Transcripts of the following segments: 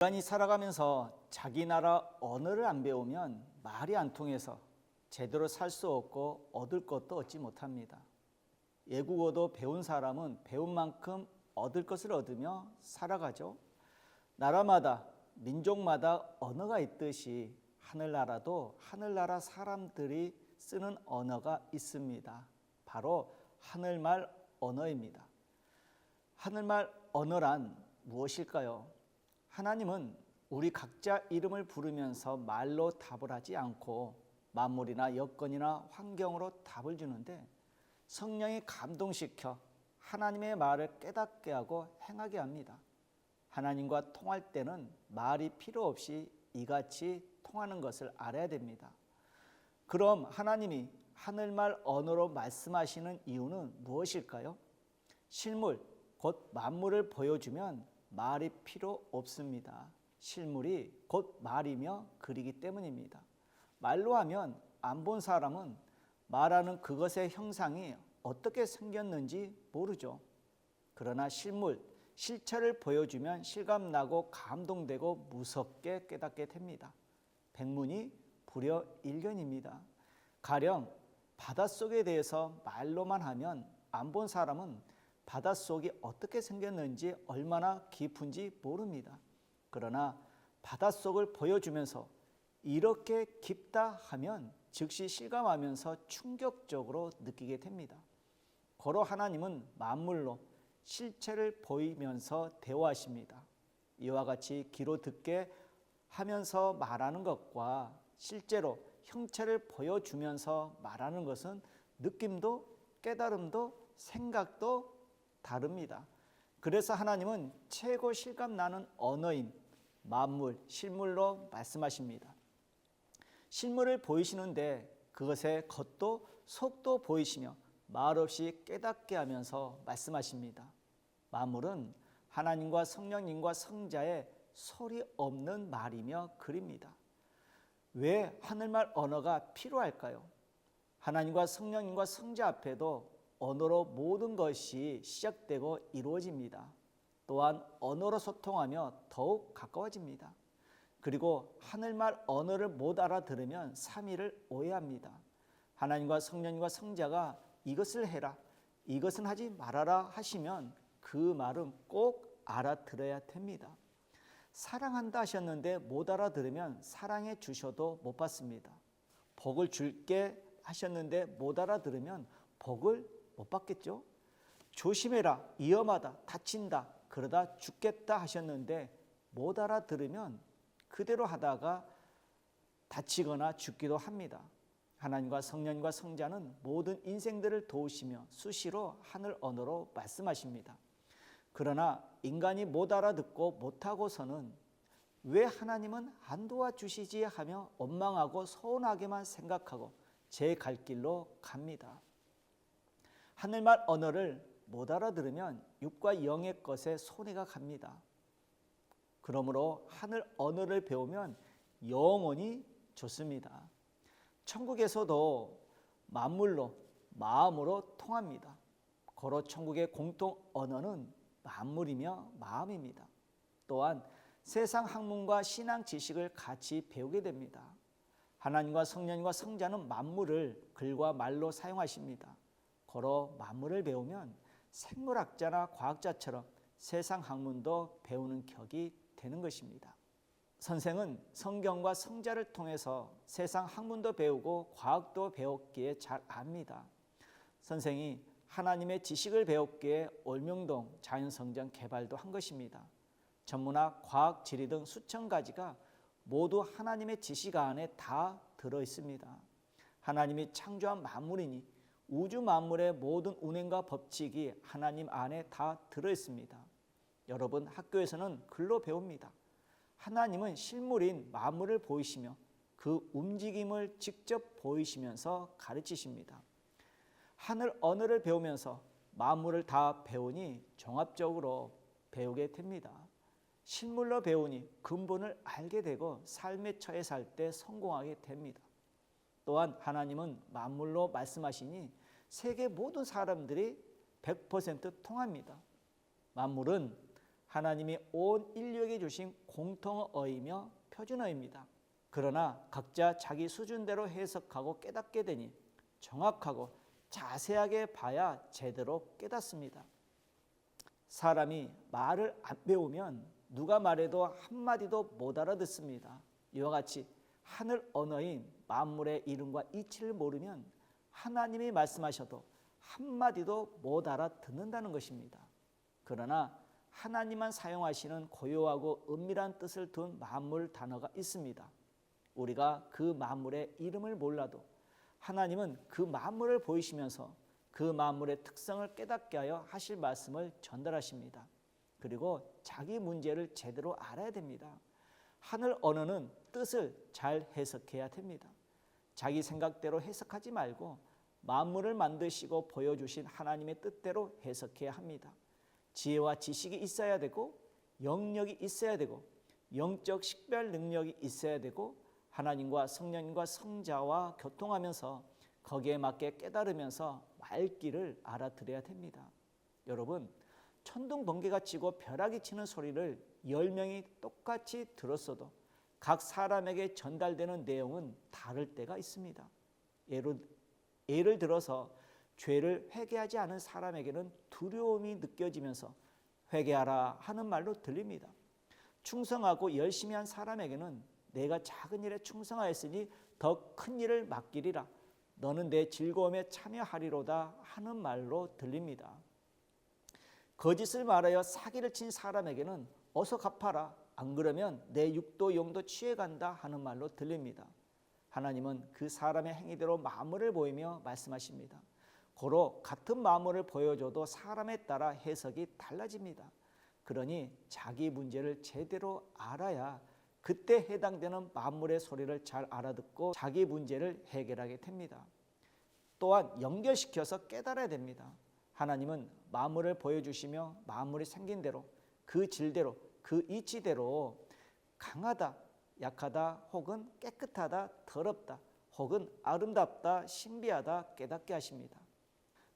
인간이 살아가면서 자기 나라 언어를 안 배우면 말이 안 통해서 제대로 살 수 없고 얻을 것도 얻지 못합니다. 외국어도 배운 사람은 배운 만큼 얻을 것을 얻으며 살아가죠. 나라마다 민족마다 언어가 있듯이 하늘나라도 하늘나라 사람들이 쓰는 언어가 있습니다. 바로 하늘말 언어입니다. 하늘말 언어란 무엇일까요? 하나님은 우리 각자 이름을 부르면서 말로 답을 하지 않고 만물이나 여건이나 환경으로 답을 주는데 성령이 감동시켜 하나님의 말을 깨닫게 하고 행하게 합니다. 하나님과 통할 때는 말이 필요 없이 이같이 통하는 것을 알아야 됩니다. 그럼 하나님이 하늘말 언어로 말씀하시는 이유는 무엇일까요? 실물, 곧 만물을 보여주면 말이 필요 없습니다. 실물이 곧 말이며 글이기 때문입니다. 말로 하면 안 본 사람은 말하는 그것의 형상이 어떻게 생겼는지 모르죠. 그러나 실물, 실체를 보여주면 실감나고 감동되고 무섭게 깨닫게 됩니다. 백문이 불여일견입니다. 가령 바닷속에 대해서 말로만 하면 안 본 사람은 바닷속이 어떻게 생겼는지 얼마나 깊은지 모릅니다. 그러나 바닷속을 보여주면서 이렇게 깊다 하면 즉시 실감하면서 충격적으로 느끼게 됩니다. 고로 하나님은 만물로 실체를 보이면서 대화하십니다. 이와 같이 귀로 듣게 하면서 말하는 것과 실제로 형체를 보여주면서 말하는 것은 느낌도 깨달음도 생각도 다릅니다. 그래서 하나님은 최고 실감나는 언어인 만물, 실물로 말씀하십니다. 실물을 보이시는데 그것의 겉도 속도 보이시며 말없이 깨닫게 하면서 말씀하십니다. 만물은 하나님과 성령님과 성자의 소리 없는 말이며 글입니다. 왜 하늘말 언어가 필요할까요? 하나님과 성령님과 성자 앞에도 언어로 모든 것이 시작되고 이루어집니다. 또한 언어로 소통하며 더욱 가까워집니다. 그리고 하늘말 언어를 못 알아들으면 삼위를 오해합니다. 하나님과 성령님과 성자가 이것을 해라, 이것은 하지 말아라 하시면 그 말은 꼭 알아들어야 됩니다. 사랑한다 하셨는데 못 알아들으면 사랑해 주셔도 못 받습니다. 복을 줄게 하셨는데 못 알아들으면 복을 못 받겠죠. 조심해라, 위험하다, 다친다, 그러다 죽겠다 하셨는데 못 알아들으면 그대로 하다가 다치거나 죽기도 합니다. 하나님과 성령과 성자는 모든 인생들을 도우시며 수시로 하늘 언어로 말씀하십니다. 그러나 인간이 못 알아듣고 못하고서는 왜 하나님은 안 도와주시지 하며 원망하고 서운하게만 생각하고 제 갈 길로 갑니다. 하늘말 언어를 못 알아들으면 육과 영의 것에 손해가 갑니다. 그러므로 하늘 언어를 배우면 영원히 좋습니다. 천국에서도 만물로 마음으로 통합니다. 고로 천국의 공통 언어는 만물이며 마음입니다. 또한 세상 학문과 신앙 지식을 같이 배우게 됩니다. 하나님과 성령과 성자는 만물을 글과 말로 사용하십니다. 고로 만물을 배우면 생물학자나 과학자처럼 세상 학문도 배우는 격이 되는 것입니다. 선생은 성경과 성자를 통해서 세상 학문도 배우고 과학도 배웠기에 잘 압니다. 선생이 하나님의 지식을 배웠기에 올명동 자연성전 개발도 한 것입니다. 전문학, 과학, 지리 등 수천 가지가 모두 하나님의 지식 안에 다 들어 있습니다. 하나님이 창조한 만물이니 우주 만물의 모든 운행과 법칙이 하나님 안에 다 들어 있습니다. 여러분 학교에서는 글로 배웁니다. 하나님은 실물인 만물을 보이시며 그 움직임을 직접 보이시면서 가르치십니다. 하늘 언어를 배우면서 만물을 다 배우니 종합적으로 배우게 됩니다. 실물로 배우니 근본을 알게 되고 삶의 처해 살 때 성공하게 됩니다. 또한 하나님은 만물로 말씀하시니 세계 모든 사람들이 100% 통합니다. 만물은 하나님이 온 인류에게 주신 공통어이며 표준어입니다. 그러나 각자 자기 수준대로 해석하고 깨닫게 되니 정확하고 자세하게 봐야 제대로 깨닫습니다. 사람이 말을 안 배우면 누가 말해도 한마디도 못 알아듣습니다. 이와 같이 하늘 언어인 만물의 이름과 이치를 모르면 하나님이 말씀하셔도 한마디도 못 알아듣는다는 것입니다. 그러나 하나님만 사용하시는 고요하고 은밀한 뜻을 둔 만물 단어가 있습니다. 우리가 그 만물의 이름을 몰라도 하나님은 그 만물을 보이시면서 그 만물의 특성을 깨닫게 하여 하실 말씀을 전달하십니다. 그리고 자기 문제를 제대로 알아야 됩니다. 하늘 언어는 뜻을 잘 해석해야 됩니다. 자기 생각대로 해석하지 말고 만물을 만드시고 보여주신 하나님의 뜻대로 해석해야 합니다. 지혜와 지식이 있어야 되고 영역이 있어야 되고 영적 식별 능력이 있어야 되고 하나님과 성령님과 성자와 교통하면서 거기에 맞게 깨달으면서 말귀를 알아들어야 됩니다. 여러분, 천둥 번개가 치고 벼락이 치는 소리를 10명이 똑같이 들었어도 각 사람에게 전달되는 내용은 다를 때가 있습니다. 예를 들어서 죄를 회개하지 않은 사람에게는 두려움이 느껴지면서 회개하라 하는 말로 들립니다. 충성하고 열심히 한 사람에게는 내가 작은 일에 충성하였으니 더 큰 일을 맡기리라. 너는 내 즐거움에 참여하리로다 하는 말로 들립니다. 거짓을 말하여 사기를 친 사람에게는 어서 갚아라. 안 그러면 내 육도 영도 취해간다 하는 말로 들립니다. 하나님은 그 사람의 행위대로 만물을 보이며 말씀하십니다. 고로 같은 만물을 보여줘도 사람에 따라 해석이 달라집니다. 그러니 자기 문제를 제대로 알아야 그때 해당되는 만물의 소리를 잘 알아듣고 자기 문제를 해결하게 됩니다. 또한 연결시켜서 깨달아야 됩니다. 하나님은 만물을 보여주시며 만물이 생긴 대로 그 질대로 그 이치대로 강하다, 약하다, 혹은 깨끗하다, 더럽다, 혹은 아름답다, 신비하다 깨닫게 하십니다.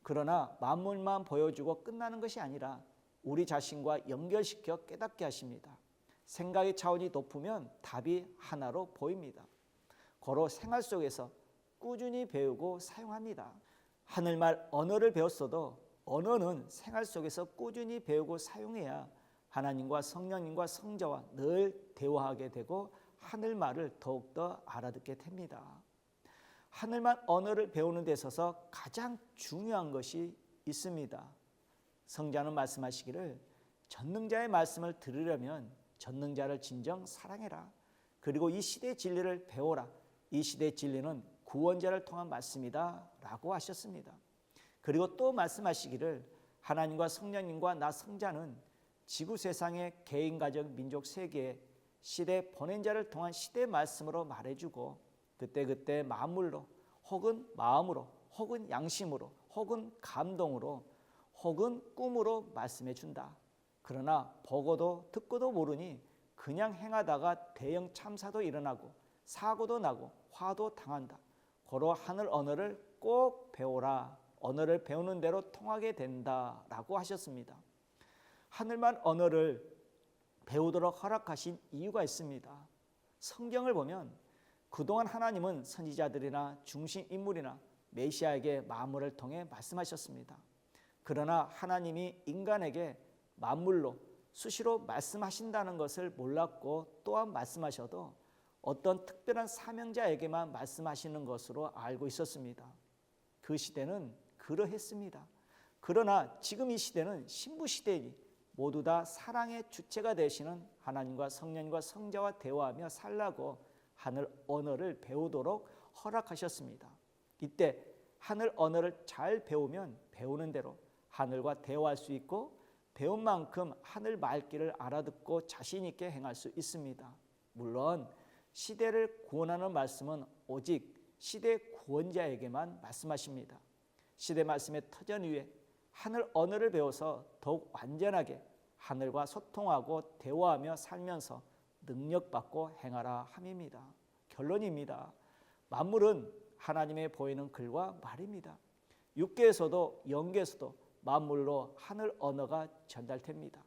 그러나 만물만 보여주고 끝나는 것이 아니라 우리 자신과 연결시켜 깨닫게 하십니다. 생각의 차원이 높으면 답이 하나로 보입니다. 고로 생활 속에서 꾸준히 배우고 사용합니다. 하늘말 언어를 배웠어도 언어는 생활 속에서 꾸준히 배우고 사용해야 하나님과 성령님과 성자와 늘 대화하게 되고 하늘말을 더욱더 알아듣게 됩니다. 하늘말 언어를 배우는 데 있어서 가장 중요한 것이 있습니다. 성자는 말씀하시기를 전능자의 말씀을 들으려면 전능자를 진정 사랑해라. 그리고 이 시대의 진리를 배워라. 이 시대의 진리는 구원자를 통한 말씀이다 라고 하셨습니다. 그리고 또 말씀하시기를 하나님과 성령님과 나 성자는 지구 세상의 개인, 가정, 민족, 세계에 시대 보낸 자를 통한 시대의 말씀으로 말해주고 그때그때 만물로 혹은 마음으로 혹은 양심으로 혹은 감동으로 혹은 꿈으로 말씀해 준다. 그러나 보고도 듣고도 모르니 그냥 행하다가 대형 참사도 일어나고 사고도 나고 화도 당한다. 고로 하늘 언어를 꼭 배워라. 언어를 배우는 대로 통하게 된다라고 하셨습니다. 하늘만 언어를 배우도록 허락하신 이유가 있습니다. 성경을 보면 그동안 하나님은 선지자들이나 중심 인물이나 메시아에게 만물을 통해 말씀하셨습니다. 그러나 하나님이 인간에게 만물로 수시로 말씀하신다는 것을 몰랐고 또한 말씀하셔도 어떤 특별한 사명자에게만 말씀하시는 것으로 알고 있었습니다. 그 시대는 그러했습니다. 그러나 지금 이 시대는 신부 시대이니 모두 다 사랑의 주체가 되시는 하나님과 성령과 성자와 대화하며 살라고 하늘 언어를 배우도록 허락하셨습니다. 이때 하늘 언어를 잘 배우면 배우는 대로 하늘과 대화할 수 있고 배운 만큼 하늘 말귀를 알아듣고 자신 있게 행할 수 있습니다. 물론 시대를 구원하는 말씀은 오직 시대 구원자에게만 말씀하십니다. 시대 말씀의 터전 위에 하늘 언어를 배워서 더욱 완전하게 하늘과 소통하고 대화하며 살면서 능력받고 행하라 함입니다. 결론입니다. 만물은 하나님의 보이는 글과 말입니다. 육계에서도 영계에서도 만물로 하늘 언어가 전달됩니다.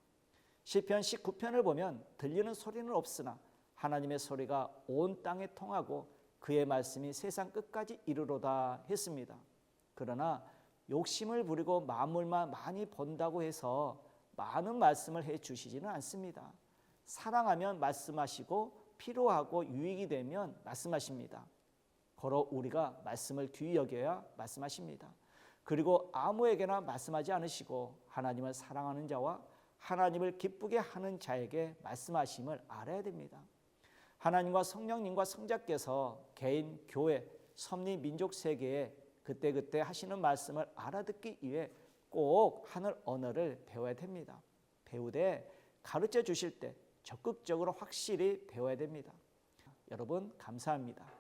시편 19편을 보면 들리는 소리는 없으나 하나님의 소리가 온 땅에 통하고 그의 말씀이 세상 끝까지 이르로다 했습니다. 그러나 욕심을 부리고 만물만 많이 본다고 해서 많은 말씀을 해 주시지는 않습니다. 사랑하면 말씀하시고 필요하고 유익이 되면 말씀하십니다. 고로 우리가 말씀을 귀히 여겨야 말씀하십니다. 그리고 아무에게나 말씀하지 않으시고 하나님을 사랑하는 자와 하나님을 기쁘게 하는 자에게 말씀하심을 알아야 됩니다. 하나님과 성령님과 성자께서 개인, 교회, 섭리, 민족 세계에 그때그때 하시는 말씀을 알아듣기 위해 꼭 하늘 언어를 배워야 됩니다. 배우되 가르쳐 주실 때 적극적으로 확실히 배워야 됩니다. 여러분 감사합니다.